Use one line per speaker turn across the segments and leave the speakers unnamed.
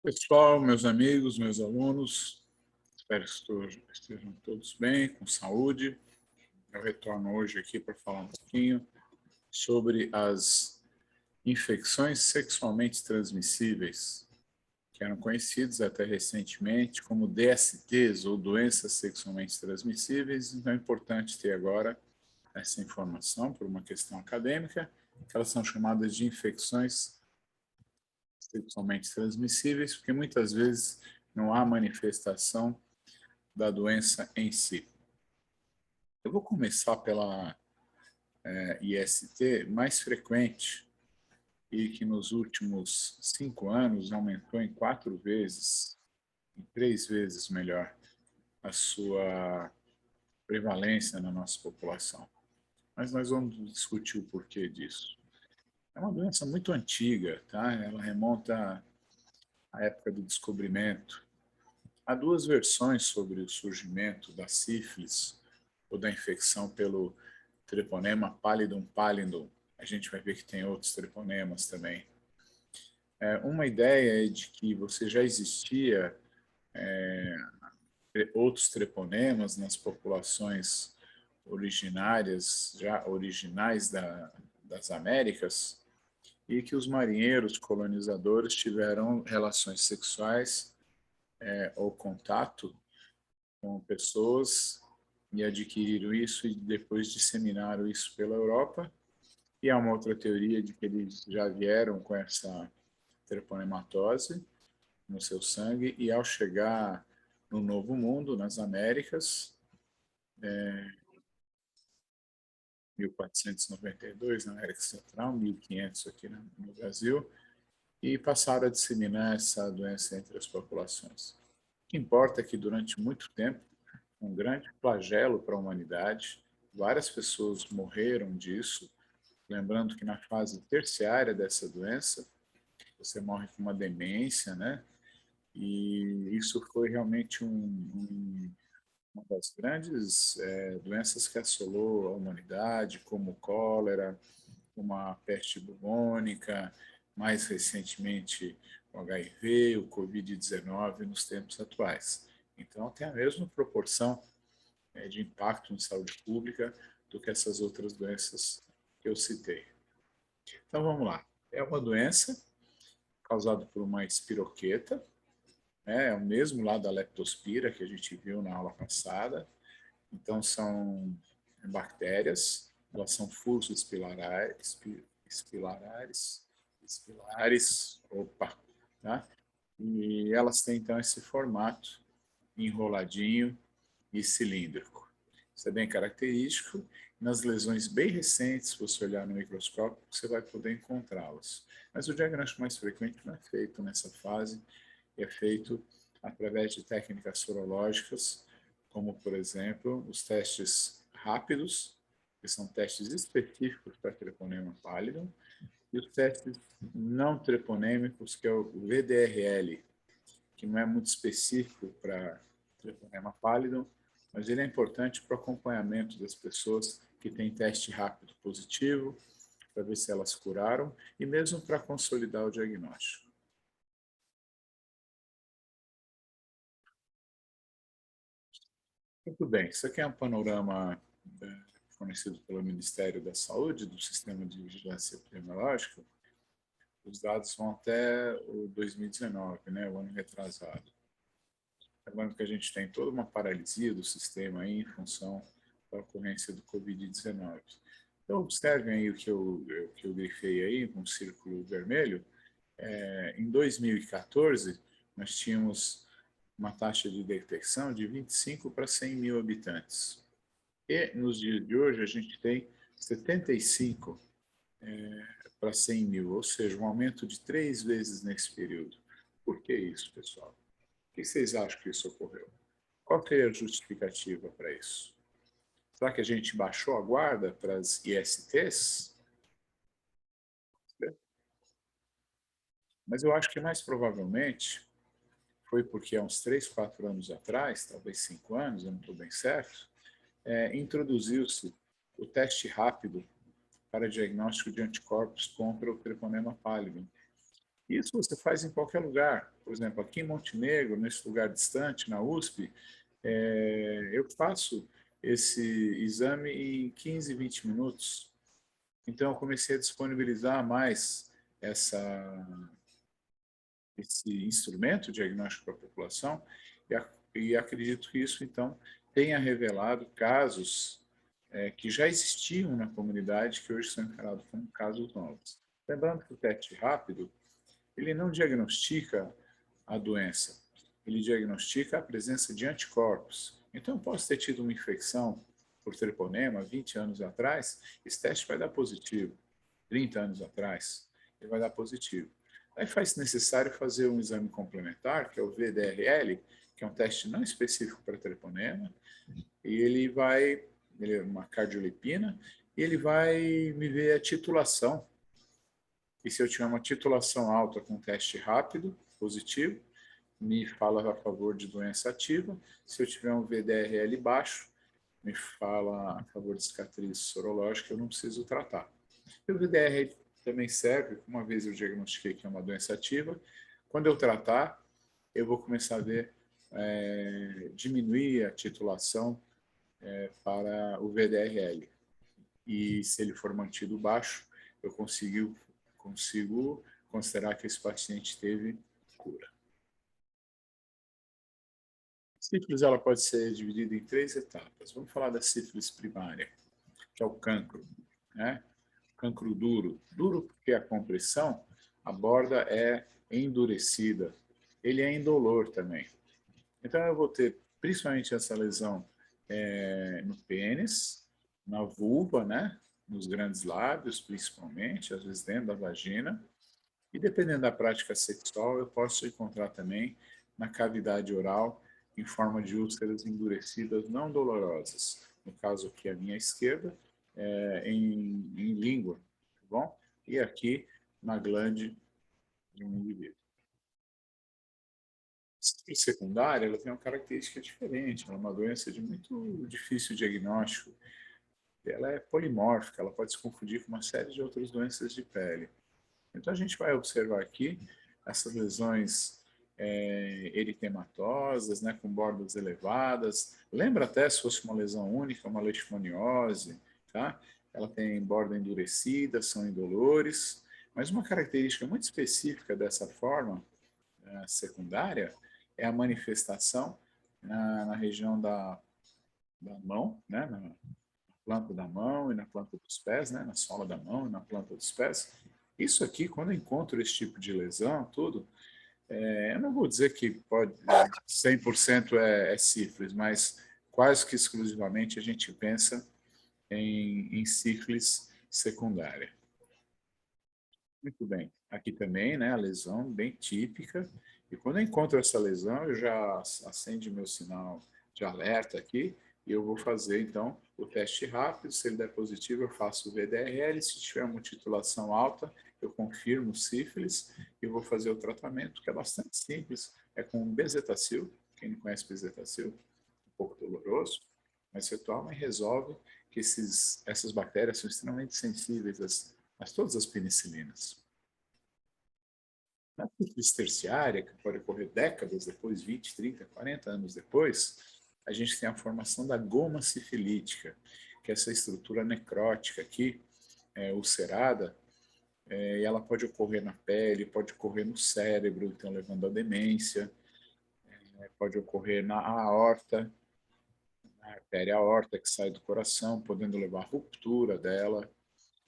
Pessoal, meus amigos, meus alunos, espero que estejam todos bem, com saúde. Eu retorno hoje aqui para falar um pouquinho sobre as infecções sexualmente transmissíveis, que eram conhecidas até recentemente como DSTs, ou doenças sexualmente transmissíveis. Então é importante ter agora essa informação por uma questão acadêmica, que elas são chamadas de infecções sexualmente transmissíveis, porque muitas vezes não há manifestação da doença em si. Eu vou começar pela IST mais frequente e que nos últimos 5 anos aumentou em 4 vezes, em 3 vezes melhor, a sua prevalência na nossa população. Mas nós vamos discutir o porquê disso. É uma doença muito antiga, tá? Ela remonta à época do descobrimento. Há duas versões sobre o surgimento da sífilis ou da infecção pelo treponema pallidum pallidum. A gente vai ver que tem outros treponemas também. Uma ideia é de que você já existia outros treponemas nas populações originárias, já originais das Américas, e que os marinheiros colonizadores tiveram relações sexuais ou contato com pessoas e adquiriram isso e depois disseminaram isso pela Europa. E há uma outra teoria de que eles já vieram com essa treponematose no seu sangue e ao chegar no Novo Mundo, nas Américas, 1492 na América Central, 1500 aqui no Brasil, e passaram a disseminar essa doença entre as populações. O que importa é que durante muito tempo, um grande flagelo para a humanidade, várias pessoas morreram disso, lembrando que na fase terciária dessa doença, você morre com uma demência, né? E isso foi realmente uma das grandes doenças que assolou a humanidade, como o cólera, como a peste bubônica, mais recentemente o HIV, o Covid-19 nos tempos atuais. Então, tem a mesma proporção de impacto em saúde pública do que essas outras doenças que eu citei. Então, vamos lá. É uma doença causada por uma espiroqueta, né? É o mesmo lá da leptospira que a gente viu na aula passada. Então, são bactérias, elas são fusos espilares, opa, tá? E elas têm, então, esse formato enroladinho e cilíndrico. Isso é bem característico. Nas lesões bem recentes, se você olhar no microscópio, você vai poder encontrá-las. Mas o diagnóstico mais frequente não é feito nessa fase, é feito através de técnicas sorológicas, como, por exemplo, os testes rápidos, que são testes específicos para treponema pallidum, e os testes não treponêmicos, que é o VDRL, que não é muito específico para treponema pallidum, mas ele é importante para o acompanhamento das pessoas que têm teste rápido positivo, para ver se elas curaram, e mesmo para consolidar o diagnóstico. Muito bem, isso aqui é um panorama fornecido pelo Ministério da Saúde, do Sistema de Vigilância Epidemiológica. Os dados vão até o 2019, né, o ano retrasado. Lembrando que a gente tem toda uma paralisia do sistema aí em função da ocorrência do Covid-19. Então, observem aí o que eu grifei aí, com um círculo vermelho. Em 2014, nós tínhamos uma taxa de detecção de 25 para 100 mil habitantes. E nos dias de hoje a gente tem 75 para 100 mil, ou seja, um aumento de 3 vezes nesse período. Por que isso, pessoal? Por que vocês acham que isso ocorreu? Qual que é a justificativa para isso? Será que a gente baixou a guarda para as ISTs? Mas eu acho que mais provavelmente foi porque há uns 3, 4 anos atrás, talvez 5 anos, eu não estou bem certo, introduziu-se o teste rápido para diagnóstico de anticorpos contra o treponema pallidum. Isso você faz em qualquer lugar. Por exemplo, aqui em Montenegro, nesse lugar distante, na USP, eu faço esse exame em 15, 20 minutos. Então, eu comecei a disponibilizar mais esse instrumento diagnóstico para a população e acredito que isso, então, tenha revelado casos que já existiam na comunidade que hoje são encarados como casos novos. Lembrando que o teste rápido, ele não diagnostica a doença, ele diagnostica a presença de anticorpos. Então, eu posso ter tido uma infecção por treponema 20 anos atrás, esse teste vai dar positivo. 30 anos atrás, ele vai dar positivo. Aí faz necessário fazer um exame complementar, que é o VDRL, que é um teste não específico para treponema, e ele é uma cardiolipina, e ele vai me ver a titulação. E se eu tiver uma titulação alta com teste rápido, positivo, me fala a favor de doença ativa. Se eu tiver um VDRL baixo, me fala a favor de cicatriz sorológica, eu não preciso tratar. E o VDR também serve, uma vez eu diagnostiquei que é uma doença ativa, quando eu tratar, eu vou começar a ver diminuir a titulação para o VDRL. E se ele for mantido baixo, eu consigo considerar que esse paciente teve cura. A sífilis ela pode ser dividida em 3 etapas. Vamos falar da sífilis primária, que é o cancro, né? Cancro duro. Duro porque a compressão, a borda é endurecida. Ele é indolor também. Então eu vou ter principalmente essa lesão no pênis, na vulva, né? Nos grandes lábios, principalmente, às vezes dentro da vagina. E dependendo da prática sexual, eu posso encontrar também na cavidade oral, em forma de úlceras endurecidas não dolorosas. No caso aqui, a minha esquerda, em língua, tá bom? E aqui na glande de um indivíduo. A sífilis secundária, ela tem uma característica diferente, ela é uma doença de muito difícil diagnóstico. Ela é polimórfica, ela pode se confundir com uma série de outras doenças de pele. Então, a gente vai observar aqui essas lesões eritematosas, né, com bordas elevadas. Lembra até se fosse uma lesão única, uma leishmaniose, tá? Ela tem borda endurecida, são indolores, mas uma característica muito específica dessa forma secundária é a manifestação na região da mão, né, na planta da mão e na planta dos pés, né, na sola da mão e na planta dos pés. Isso aqui, quando eu encontro esse tipo de lesão, tudo, eu não vou dizer que pode 100% é sífilis, mas quase que exclusivamente a gente pensa em sífilis secundária. Muito bem. Aqui também, né, a lesão bem típica. E quando eu encontro essa lesão, eu já acende meu sinal de alerta aqui e eu vou fazer, então, o teste rápido. Se ele der positivo, eu faço o VDRL. Se tiver uma titulação alta, eu confirmo sífilis e vou fazer o tratamento, que é bastante simples. É com bezetacil. Quem não conhece bezetacil, um pouco doloroso, mas você toma e resolve que essas bactérias são extremamente sensíveis a todas as penicilinas. Na sífilis terciária, que pode ocorrer décadas depois, 20, 30, 40 anos depois, a gente tem a formação da goma sifilítica, que é essa estrutura necrótica aqui, ulcerada, e ela pode ocorrer na pele, pode ocorrer no cérebro, então levando à demência, pode ocorrer na aorta, na artéria aorta que sai do coração, podendo levar à ruptura dela,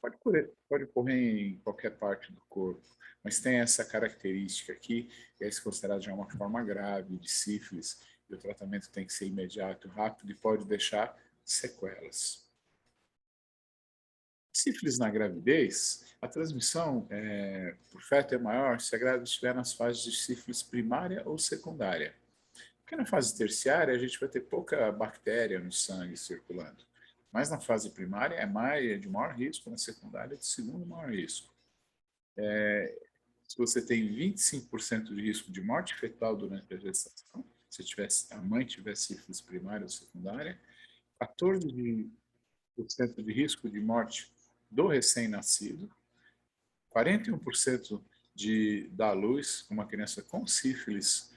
pode ocorrer em qualquer parte do corpo, mas tem essa característica aqui, e é considerada já uma forma grave de sífilis, e o tratamento tem que ser imediato, rápido, e pode deixar sequelas. Sífilis na gravidez, a transmissão por feto é maior se a grávida estiver nas fases de sífilis primária ou secundária. Porque na fase terciária a gente vai ter pouca bactéria no sangue circulando. Mas na fase primária é de maior risco, na secundária é de segundo maior risco. Se você tem 25% de risco de morte fetal durante a gestação, se a mãe tiver sífilis primária ou secundária, 14% de risco de morte do recém-nascido, 41% de dar luz a uma criança com sífilis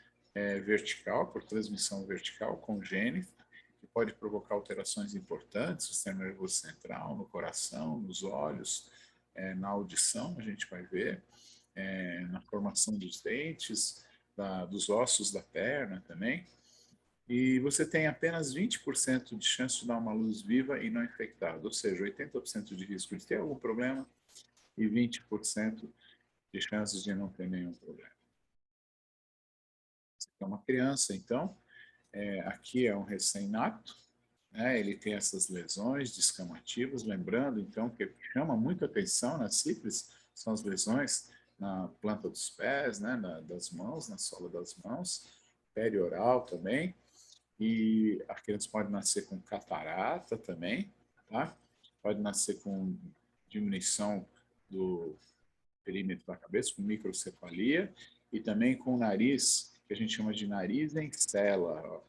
vertical, por transmissão vertical, congênita, que pode provocar alterações importantes no sistema nervoso central, no coração, nos olhos, na audição, a gente vai ver, na formação dos dentes, dos ossos da perna também. E você tem apenas 20% de chance de dar uma luz viva e não infectada, ou seja, 80% de risco de ter algum problema e 20% de chances de não ter nenhum problema. Você é uma criança, então, aqui é um recém-nato, né? Ele tem essas lesões descamativas, lembrando, então, que chama muito atenção na sífilis são as lesões na planta dos pés, né? Das mãos, na sola das mãos, perioral também, e a criança pode nascer com catarata também, tá? Pode nascer com diminuição do perímetro da cabeça, com microcefalia, e também com o nariz, que a gente chama de nariz em cela, ó.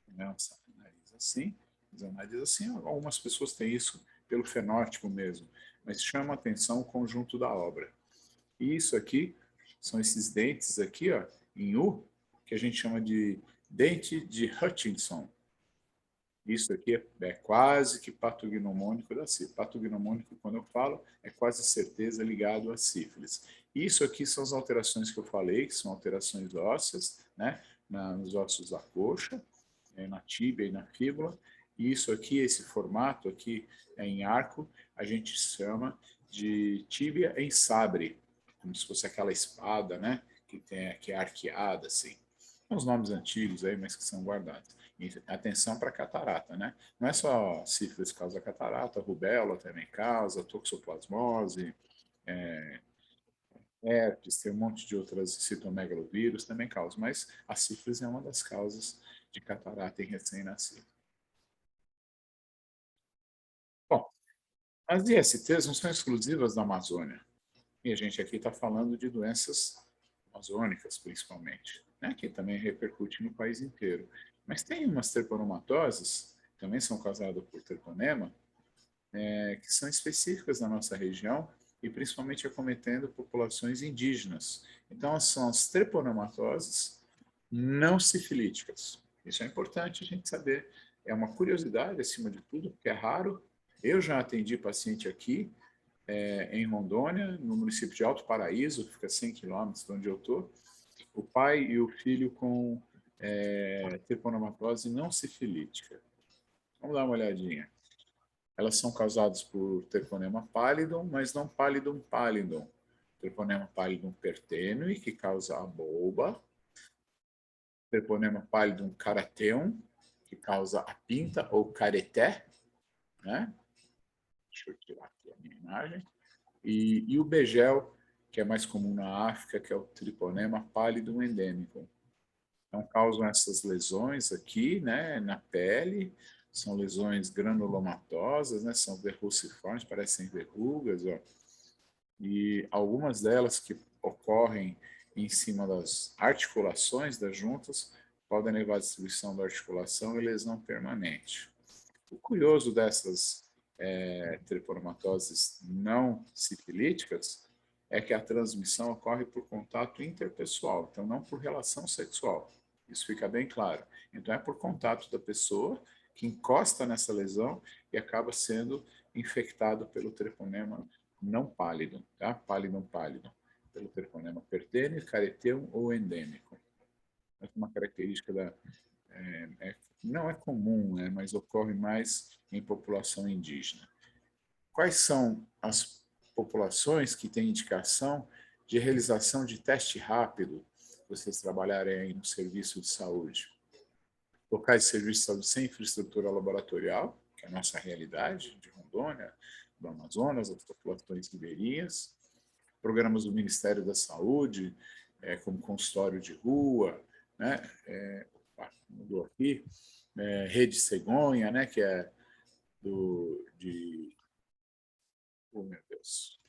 Não, nariz assim, o nariz assim, algumas pessoas têm isso pelo fenótipo mesmo, mas chama atenção o conjunto da obra. E isso aqui, são esses dentes aqui, ó, em U, que a gente chama de dente de Hutchinson. Isso aqui é quase que patognomônico da sífilis. Patognomônico, quando eu falo, é quase certeza ligado à sífilis. Isso aqui são as alterações que eu falei, que são alterações ósseas, né, nos ossos da coxa, na tíbia e na fíbula. E isso aqui, esse formato aqui em arco, a gente chama de tíbia em sabre, como se fosse aquela espada, né, que é arqueada, assim. São os nomes antigos aí, mas que são guardados. E atenção para catarata, né? Não é só sífilis que causa catarata, rubéola também causa, toxoplasmose, herpes, tem um monte de outras citomegalovírus também causa, mas a sífilis é uma das causas de catarata em recém-nascido. Bom, as ISTs não são exclusivas da Amazônia. E a gente aqui está falando de doenças amazônicas, principalmente, né? Que também repercute no país inteiro. Mas tem umas treponomatoses, que também são causadas por treponema, que são específicas da nossa região e principalmente acometendo populações indígenas. Então, são as treponematoses não sifilíticas. Isso é importante a gente saber. É uma curiosidade, acima de tudo, porque é raro. Eu já atendi paciente aqui, em Rondônia, no município de Alto Paraíso, que fica a 100 quilômetros de onde eu estou, o pai e o filho com treponematose não sifilítica. Vamos dar uma olhadinha. Elas são causadas por Treponema pallidum, mas não Pallidum pallidum. Treponema pallidum pertenue, que causa a bulba. Treponema pallidum carateum, que causa a pinta ou careté, né? Deixa eu tirar aqui a minha imagem. E o begel, que é mais comum na África, que é o Treponema pallidum endêmico. Então, causam essas lesões aqui, né, na pele, são lesões granulomatosas, né, são verruciformes, parecem verrugas, ó. E algumas delas que ocorrem em cima das articulações das juntas podem levar à destruição da articulação e lesão permanente. O curioso dessas treponematoses não sifilíticas é que a transmissão ocorre por contato interpessoal, então não por relação sexual. Isso fica bem claro. Então é por contato da pessoa que encosta nessa lesão e acaba sendo infectado pelo treponema não pálido, tá? Pallidum pallidum, pelo treponema pertene, careteum ou endêmico. É uma característica não é comum, né, mas ocorre mais em população indígena. Quais são as populações que têm indicação de realização de teste rápido, vocês trabalharem aí no serviço de saúde? Locais de serviço de saúde sem infraestrutura laboratorial, que é a nossa realidade, de Rondônia, do Amazonas, as populações ribeirinhas, programas do Ministério da Saúde, como consultório de rua, né? Mudou aqui, Rede Cegonha, né? Que é oh, meu Deus,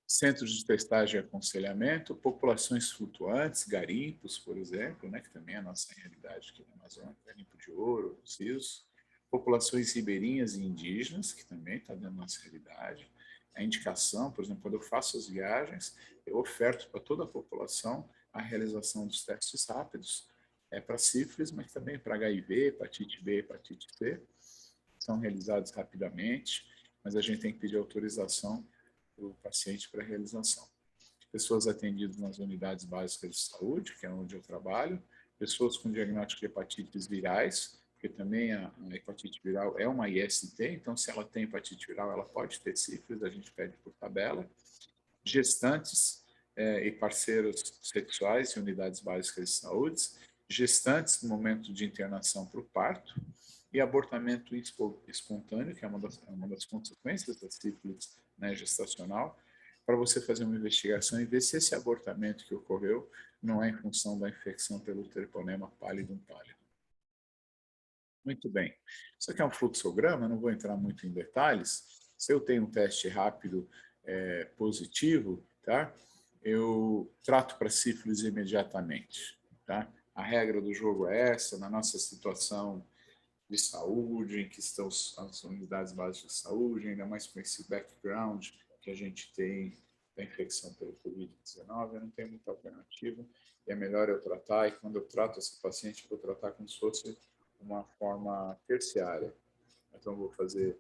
centros de testagem e aconselhamento, populações flutuantes, garimpos, por exemplo, né, que também é a nossa realidade aqui na Amazônia, garimpo de ouro, rios, populações ribeirinhas e indígenas, que também está dentro da nossa realidade, a indicação, por exemplo, quando eu faço as viagens, eu oferto para toda a população a realização dos testes rápidos, para sífilis, mas também para HIV, hepatite B, hepatite C, são realizados rapidamente, mas a gente tem que pedir autorização do paciente para a realização. Pessoas atendidas nas unidades básicas de saúde, que é onde eu trabalho, pessoas com diagnóstico de hepatites virais, porque também a hepatite viral é uma IST, então se ela tem hepatite viral, ela pode ter sífilis, a gente pede por tabela. Gestantes e parceiros sexuais em unidades básicas de saúde, gestantes no momento de internação para o parto, e abortamento espontâneo, que é uma das consequências da sífilis, né, gestacional, para você fazer uma investigação e ver se esse abortamento que ocorreu não é em função da infecção pelo treponema pallidum pálido. Muito bem. Isso aqui é um fluxograma, não vou entrar muito em detalhes. Se eu tenho um teste rápido positivo, tá? Eu trato para sífilis imediatamente, tá? A regra do jogo é essa, na nossa situação de saúde, em que estão as unidades básicas de saúde, ainda mais com esse background que a gente tem da infecção pelo Covid-19, eu não tenho muita alternativa, e é melhor eu tratar, e quando eu trato esse paciente, eu vou tratar como se fosse uma forma terciária. Então, eu vou fazer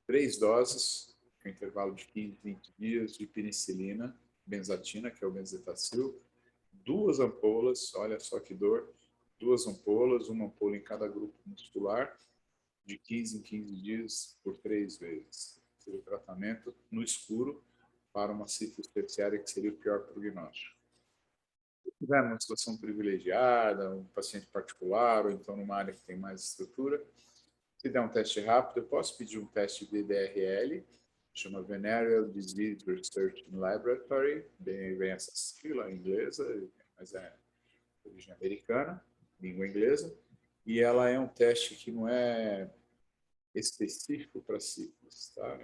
3 doses, com intervalo de 15, 20 dias, de penicilina, benzatina, que é o benzetacil, 2 ampolas, olha só que dor, 2 ampolas, uma ampola em cada grupo muscular, de 15 em 15 dias, por 3 vezes. Seria o tratamento no escuro para uma sífilis terciária, que seria o pior prognóstico. Se tiver uma situação privilegiada, um paciente particular, ou então numa área que tem mais estrutura, se der um teste rápido, eu posso pedir um teste VDRL, chama Venereal Disease Research Laboratory, vem essa sigla inglesa, mas é de origem americana, língua inglesa, e ela é um teste que não é específico para sífilis, tá?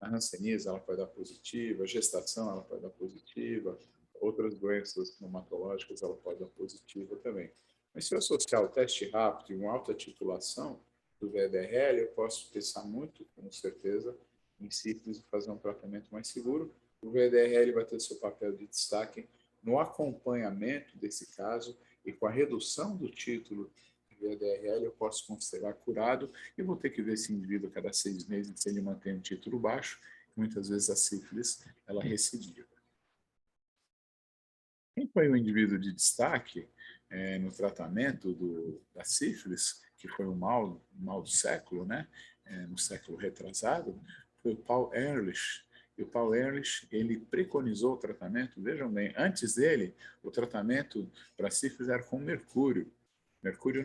A hanseníase, ela pode dar positiva, a gestação, ela pode dar positiva, outras doenças pneumatológicas, ela pode dar positiva também. Mas se eu associar o teste rápido e uma alta titulação do VDRL, eu posso pensar muito, com certeza, em sífilis e fazer um tratamento mais seguro. O VDRL vai ter seu papel de destaque no acompanhamento desse caso e com a redução do título de VDRL, eu posso considerar curado e vou ter que ver esse indivíduo a cada 6 meses se ele mantém um título baixo. Muitas vezes a sífilis, ela recidiva. Quem foi o indivíduo de destaque no tratamento da sífilis, que foi o mal do século, né? No século retrasado, foi o Paul Ehrlich. E o Paul Ehrlich, ele preconizou o tratamento, vejam bem, antes dele, o tratamento para sífilis era com mercúrio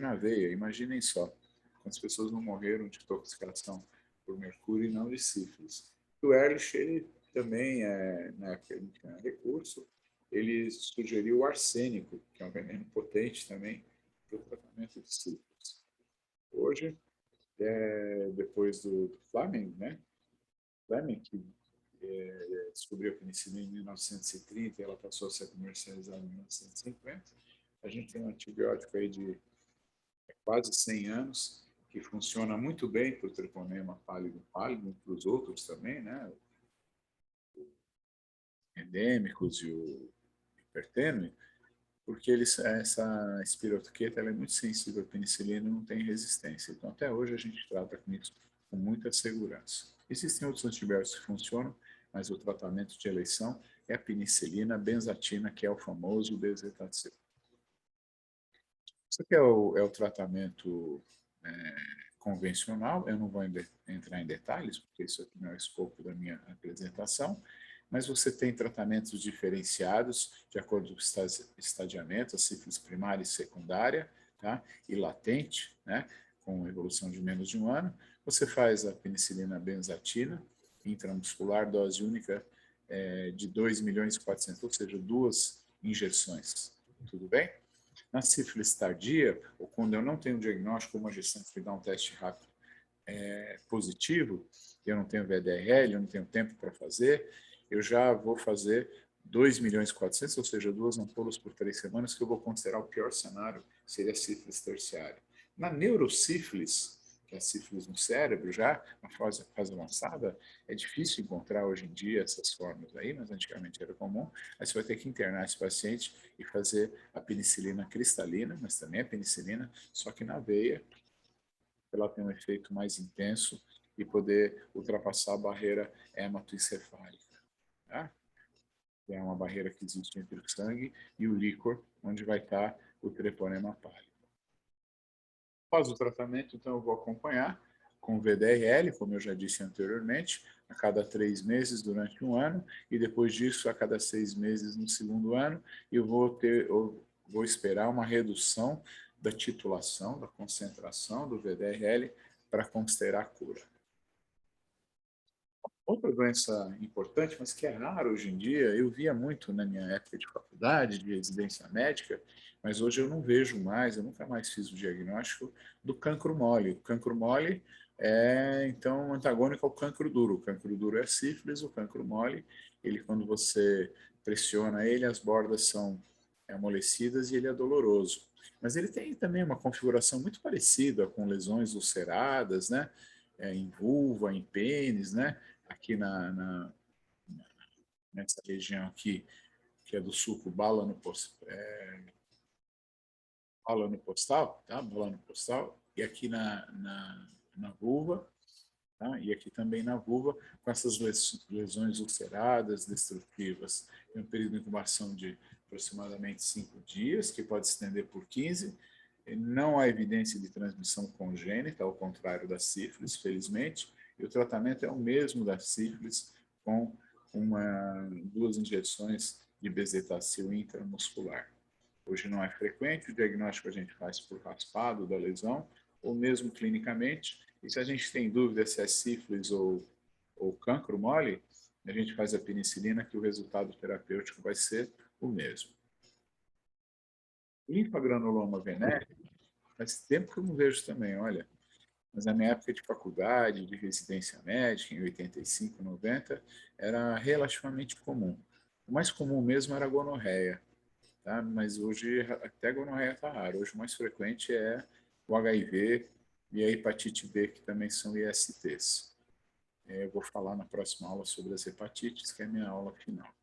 na veia, imaginem só, quantas pessoas não morreram de intoxicação por mercúrio e não de sífilis. O Ehrlich, ele também, na época que ele tinha recurso, ele sugeriu o arsênico, que é um veneno potente também, para o tratamento de sífilis. Hoje, depois do Fleming, né? Fleming, que descobriu a penicilina em 1930 e ela passou a ser comercializada em 1950, a gente tem um antibiótico aí de quase 100 anos, que funciona muito bem para o treponema pálido, e para os outros também, né? Endêmicos e o hipertênue, porque essa espiroqueta é muito sensível à penicilina e não tem resistência. Então, até hoje, a gente trata com isso com muita segurança. Existem outros antibióticos que funcionam, mas o tratamento de eleição é a penicilina, a benzatina, que é o famoso benzetacil. Isso aqui é o tratamento convencional. Eu não vou entrar em detalhes, porque isso aqui não é o escopo da minha apresentação, mas você tem tratamentos diferenciados de acordo com o estadiamento, a sífilis primária e secundária, tá? E latente, né? Com evolução de menos de 1 ano. Você faz a penicilina benzatina, intramuscular, dose única de 2.400.000, ou seja, 2 injeções. Tudo bem? Na sífilis tardia, ou quando eu não tenho diagnóstico, uma gestante que dá um teste rápido positivo, eu não tenho VDRL, eu não tenho tempo para fazer, eu já vou fazer 2.400.000, ou seja, 2 ampolas por 3 semanas, que eu vou considerar o pior cenário, seria a sífilis terciária. Na neurosífilis, que é a sífilis no cérebro já, uma fase avançada, é difícil encontrar hoje em dia essas formas aí, mas antigamente era comum. Aí você vai ter que internar esse paciente e fazer a penicilina cristalina, mas também a penicilina, só que na veia, ela tem um efeito mais intenso e poder ultrapassar a barreira hematoencefálica, tá? Que é uma barreira que existe entre o sangue e o líquor, onde vai estar o treponema pálido. Após o tratamento, então, eu vou acompanhar com o VDRL, como eu já disse anteriormente, a cada 3 meses durante um ano, e depois disso, a cada 6 meses no segundo ano, eu vou esperar uma redução da titulação, da concentração do VDRL para considerar a cura. Outra doença importante, mas que é rara hoje em dia, eu via muito na minha época de faculdade, de residência médica, mas hoje eu não vejo mais, eu nunca mais fiz o diagnóstico do cancro mole. O cancro mole é, então, antagônico ao cancro duro. O cancro duro é a sífilis, o cancro mole, ele, quando você pressiona ele, as bordas são amolecidas e ele é doloroso. Mas ele tem também uma configuração muito parecida com lesões ulceradas, né? Em vulva, em pênis, né? Aqui nessa região aqui, que é do sulco bala no postal, tá? Bala no postal, e aqui na vulva, tá? E aqui também na vulva, com essas lesões ulceradas, destrutivas. Tem um período de incubação de aproximadamente 5 dias, que pode se estender por 15. Não há evidência de transmissão congênita, ao contrário da sífilis, felizmente, e o tratamento é o mesmo da sífilis, com 2 injeções de bezetacil intramuscular. Hoje não é frequente, o diagnóstico a gente faz por raspado da lesão, ou mesmo clinicamente, e se a gente tem dúvida se é sífilis ou cancro mole, a gente faz a penicilina, que o resultado terapêutico vai ser o mesmo. Linfagranuloma venérea, faz tempo que eu não vejo também, olha. Mas na minha época de faculdade, de residência médica, em 85, 90, era relativamente comum. O mais comum mesmo era a gonorreia, tá? Mas hoje até a gonorreia está raro. Hoje o mais frequente é o HIV e a hepatite B, que também são ISTs. Eu vou falar na próxima aula sobre as hepatites, que é a minha aula final.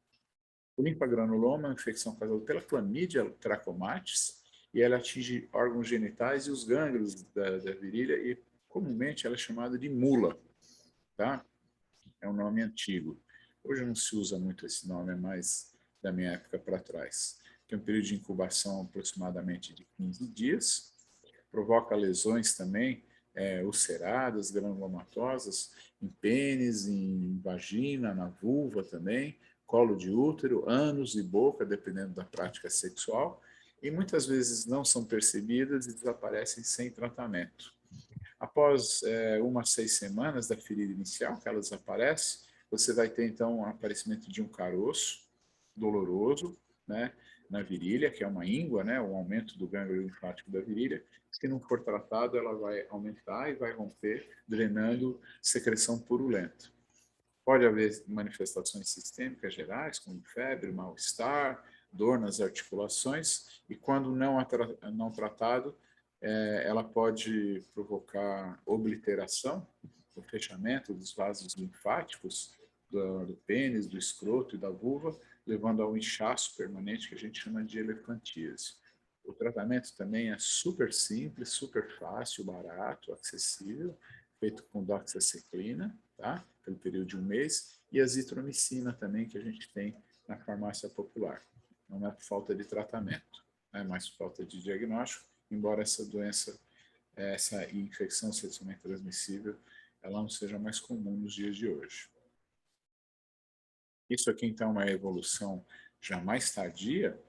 O linfagranuloma é uma infecção causada pela Chlamydia trachomatis e ela atinge órgãos genitais e os gânglios da virilha e comumente ela é chamada de mula, tá? É um nome antigo. Hoje não se usa muito esse nome, é mais da minha época para trás. Tem um período de incubação aproximadamente de 15 dias, provoca lesões também ulceradas, granulomatosas, em pênis, em vagina, na vulva também, colo de útero, ânus e boca, dependendo da prática sexual, e muitas vezes não são percebidas e desaparecem sem tratamento. Após 1 a 6 semanas da ferida inicial, que elas aparecem, você vai ter então o aparecimento de um caroço doloroso, né, na virilha, que é uma íngua, né, o aumento do gânglio linfático da virilha. Se não for tratado, ela vai aumentar e vai romper, drenando secreção purulenta. Pode haver manifestações sistêmicas gerais, como febre, mal-estar, dor nas articulações, e quando não tratado, ela pode provocar obliteração, o fechamento dos vasos linfáticos do pênis, do escroto e da vulva, levando ao inchaço permanente, que a gente chama de elefantíase. O tratamento também é super simples, super fácil, barato, acessível, feito com doxaciclina, tá? Pelo período de 1 mês, e a azitromicina também, que a gente tem na farmácia popular. Não é por falta de tratamento, é mais por falta de diagnóstico, embora essa doença, essa infecção sexualmente transmissível, ela não seja mais comum nos dias de hoje. Isso aqui, então, é uma evolução já mais tardia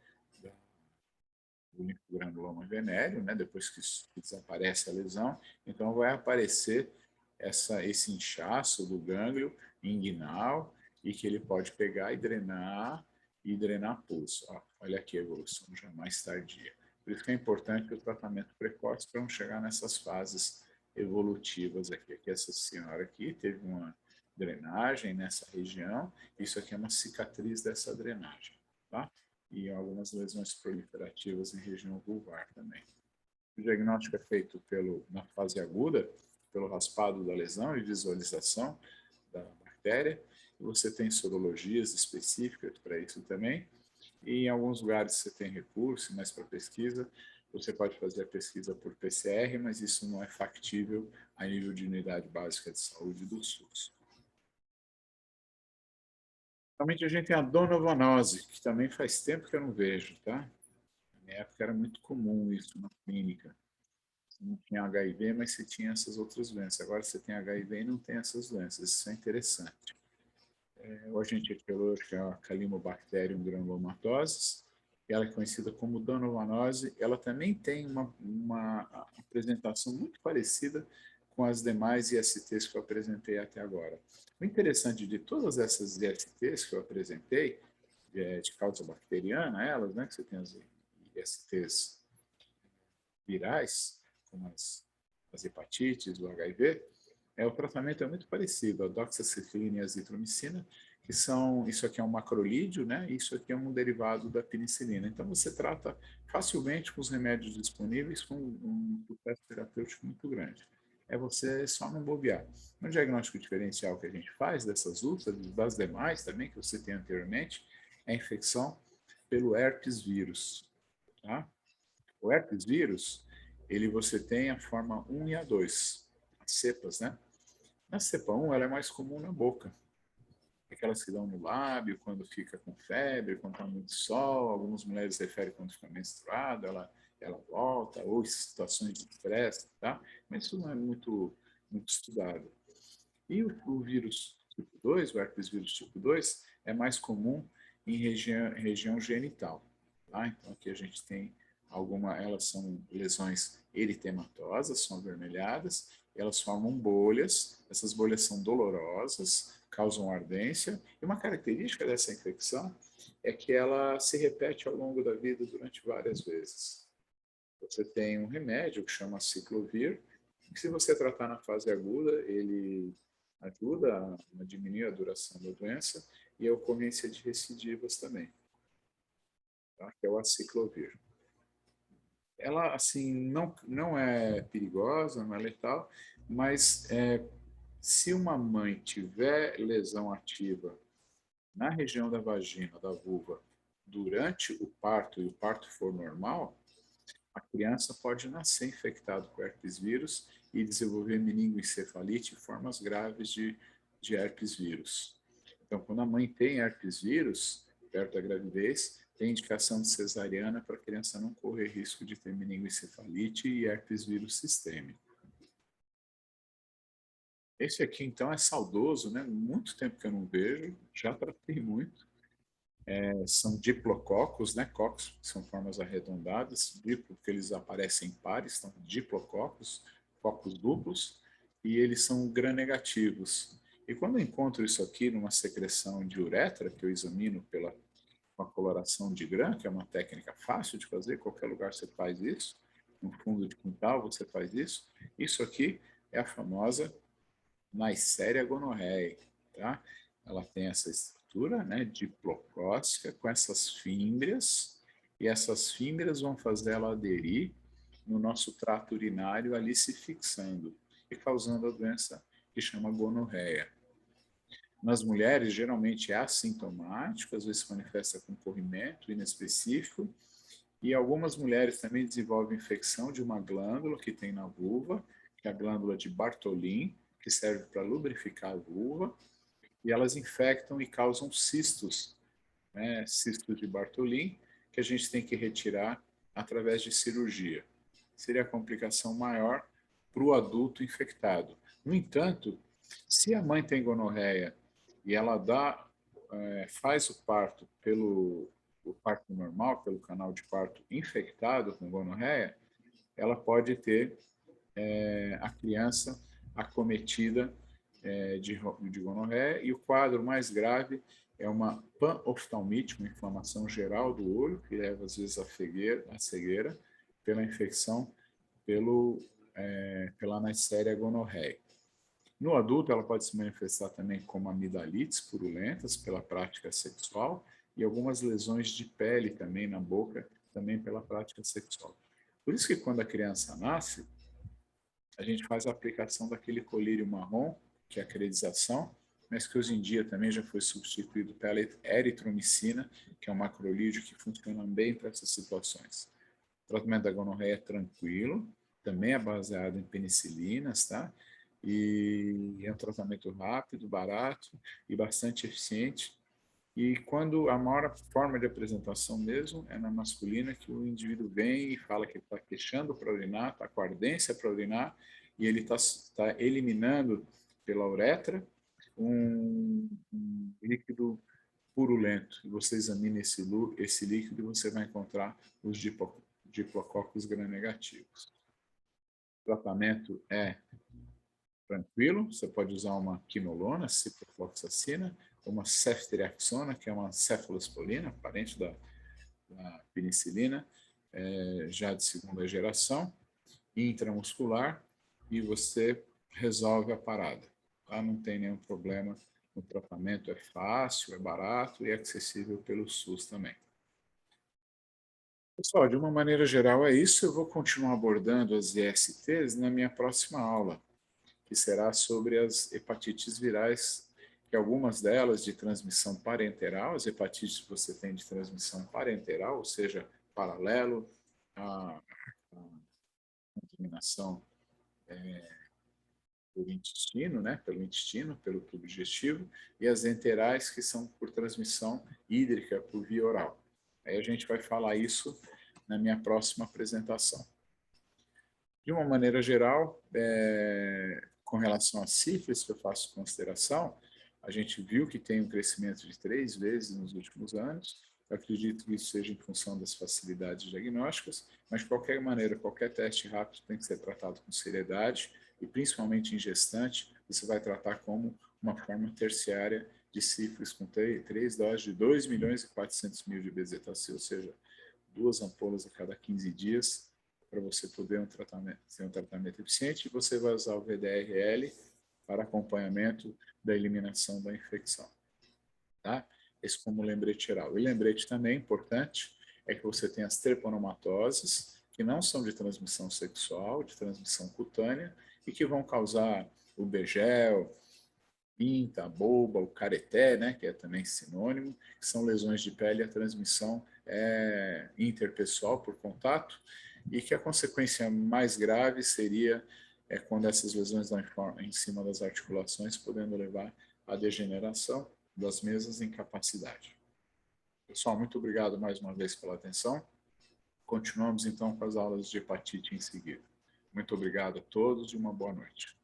do linfogranuloma venéreo, né? Depois que desaparece a lesão, então vai aparecer esse inchaço do gânglio inguinal e que ele pode pegar e drenar pulso. Ó, olha aqui a evolução já mais tardia. Por isso que é importante o tratamento precoce para não chegar nessas fases evolutivas aqui. Aqui essa senhora aqui teve uma drenagem nessa região, isso aqui é uma cicatriz dessa drenagem, tá? E algumas lesões proliferativas em região vulvar também. O diagnóstico é feito na fase aguda, pelo raspado da lesão e visualização da bactéria. E você tem sorologias específicas para isso também. E em alguns lugares você tem recurso, mas para pesquisa, você pode fazer a pesquisa por PCR, mas isso não é factível a nível de unidade básica de saúde do SUS. Realmente a gente tem a donovanose, que também faz tempo que eu não vejo, tá? Na minha época era muito comum isso na clínica. Você não tinha HIV, mas você tinha essas outras doenças. Agora você tem HIV e não tem essas doenças. Isso é interessante. O agente etiológico é a Calimobacterium granulomatosis. Ela é conhecida como donovanose. Ela também tem uma apresentação muito parecida com as demais ISTs que eu apresentei até agora. O interessante de todas essas ISTs que eu apresentei, de causa bacteriana, elas, né, que você tem as ISTs virais, como as hepatites, o HIV, o tratamento é muito parecido, a doxaciclina e a azitromicina, que são, isso aqui é um macrolídeo, né? Isso aqui é um derivado da penicilina. Então você trata facilmente com os remédios disponíveis com um sucesso terapêutico muito grande. É você só não bobear. No diagnóstico diferencial que a gente faz dessas úlceras, das demais também que você tem anteriormente, é a infecção pelo herpes vírus, tá? O herpes vírus, você tem a forma 1 e a 2, as cepas, né? Na cepa 1, ela é mais comum na boca. Aquelas que dão no lábio, quando fica com febre, quando está muito sol. Algumas mulheres referem quando fica menstruada, ela volta, ou em situações de estresse, tá? Mas isso não é muito estudado. E o vírus tipo 2, o herpes vírus tipo 2, é mais comum em região genital. Tá? Então, aqui a gente tem elas são lesões eritematosas, são avermelhadas, elas formam bolhas, essas bolhas são dolorosas, causam ardência, e uma característica dessa infecção é que ela se repete ao longo da vida durante várias vezes. Você tem um remédio que chama ciclovir, que se você tratar na fase aguda, ele ajuda a diminuir a duração da doença e a ocorrência de recidivas também, tá? Que é o aciclovir. Ela, assim, não é perigosa, não é letal, mas se uma mãe tiver lesão ativa na região da vagina, da vulva, durante o parto, e o parto for normal, a criança pode nascer infectada com herpes vírus e desenvolver meningoencefalite e formas graves de herpes vírus. Então, quando a mãe tem herpes vírus, perto da gravidez, tem indicação de cesariana para a criança não correr risco de ter meningoencefalite e herpes vírus sistêmico. Esse aqui, então, é saudoso, né? Muito tempo que eu não vejo, já tratei muito. São diplococos, né? Cocos, que são formas arredondadas, diplo, porque eles aparecem em pares, então diplococos, cocos duplos, e eles são gram-negativos. E quando eu encontro isso aqui numa secreção de uretra, que eu examino pela uma coloração de gram, que é uma técnica fácil de fazer, qualquer lugar você faz isso, no fundo de quintal você faz isso, isso aqui é a famosa Neisseria gonorrhoeae, tá? Ela tem essa estrutura, né, diplocócica, com essas fímbrias, e essas fímbrias vão fazer ela aderir no nosso trato urinário, ali se fixando e causando a doença que chama gonorreia. Nas mulheres, geralmente é assintomático, às vezes se manifesta com corrimento inespecífico, e algumas mulheres também desenvolvem infecção de uma glândula que tem na vulva, que é a glândula de Bartholin, que serve para lubrificar a vulva, e elas infectam e causam cistos, né, cistos de Bartholin, que a gente tem que retirar através de cirurgia. Seria a complicação maior para o adulto infectado. No entanto, se a mãe tem gonorreia e ela faz o parto pelo o parto normal, pelo canal de parto infectado com gonorreia, ela pode ter a criança acometida de gonorreia, e o quadro mais grave é uma panoftalmite, uma inflamação geral do olho, que leva às vezes à cegueira, pela infecção pela Neisseria gonorrhoeae. No adulto, ela pode se manifestar também como amidalites purulentas pela prática sexual e algumas lesões de pele também na boca, também pela prática sexual. Por isso que quando a criança nasce, a gente faz a aplicação daquele colírio marrom, que é a credização, mas que hoje em dia também já foi substituído pela eritromicina, que é um macrolídeo que funciona bem para essas situações. O tratamento da gonorreia é tranquilo, também é baseado em penicilinas, tá? E é um tratamento rápido, barato e bastante eficiente. E quando a maior forma de apresentação mesmo é na masculina, que o indivíduo vem e fala que está queixando para urinar, está com ardência para urinar, e ele está eliminando pela uretra um líquido purulento. E você examina esse líquido e você vai encontrar os diplococos gram-negativos. O tratamento é tranquilo, você pode usar uma quinolona, ciprofloxacina, uma ceftriaxona, que é uma cefalosporina, parente da penicilina, já de segunda geração, intramuscular, e você resolve a parada. Tá? Não tem nenhum problema, o tratamento é fácil, é barato e é acessível pelo SUS também. Pessoal, de uma maneira geral é isso. Eu vou continuar abordando as ISTs na minha próxima aula, que será sobre as hepatites virais, que algumas delas de transmissão parenteral, as hepatites que você tem de transmissão parenteral, ou seja, paralelo à contaminação por intestino, né, pelo intestino, pelo tubo digestivo, e as enterais, que são por transmissão hídrica, por via oral. Aí a gente vai falar isso na minha próxima apresentação. De uma maneira geral, com relação à sífilis, que eu faço consideração, a gente viu que tem um crescimento de 3 vezes nos últimos anos. Eu acredito que isso seja em função das facilidades diagnósticas, mas de qualquer maneira, qualquer teste rápido tem que ser tratado com seriedade e, principalmente em gestante, você vai tratar como uma forma terciária de sífilis com 3 doses de 2.400.000 de bezetacil, ou seja, 2 ampolas a cada 15 dias, para você poder ter um tratamento eficiente, e você vai usar o VDRL para acompanhamento da eliminação da infecção. Tá? Esse como lembrete geral. E lembrete também importante é que você tem as treponomatoses, que não são de transmissão sexual, de transmissão cutânea, e que vão causar o begel, pinta, a boba, o careté, né, que é também sinônimo, que são lesões de pele, a transmissão é interpessoal por contato, e que a consequência mais grave seria quando essas lesões estão em cima das articulações, podendo levar à degeneração das mesmas e incapacidade. Pessoal, muito obrigado mais uma vez pela atenção. Continuamos então com as aulas de hepatite em seguida. Muito obrigado a todos e uma boa noite.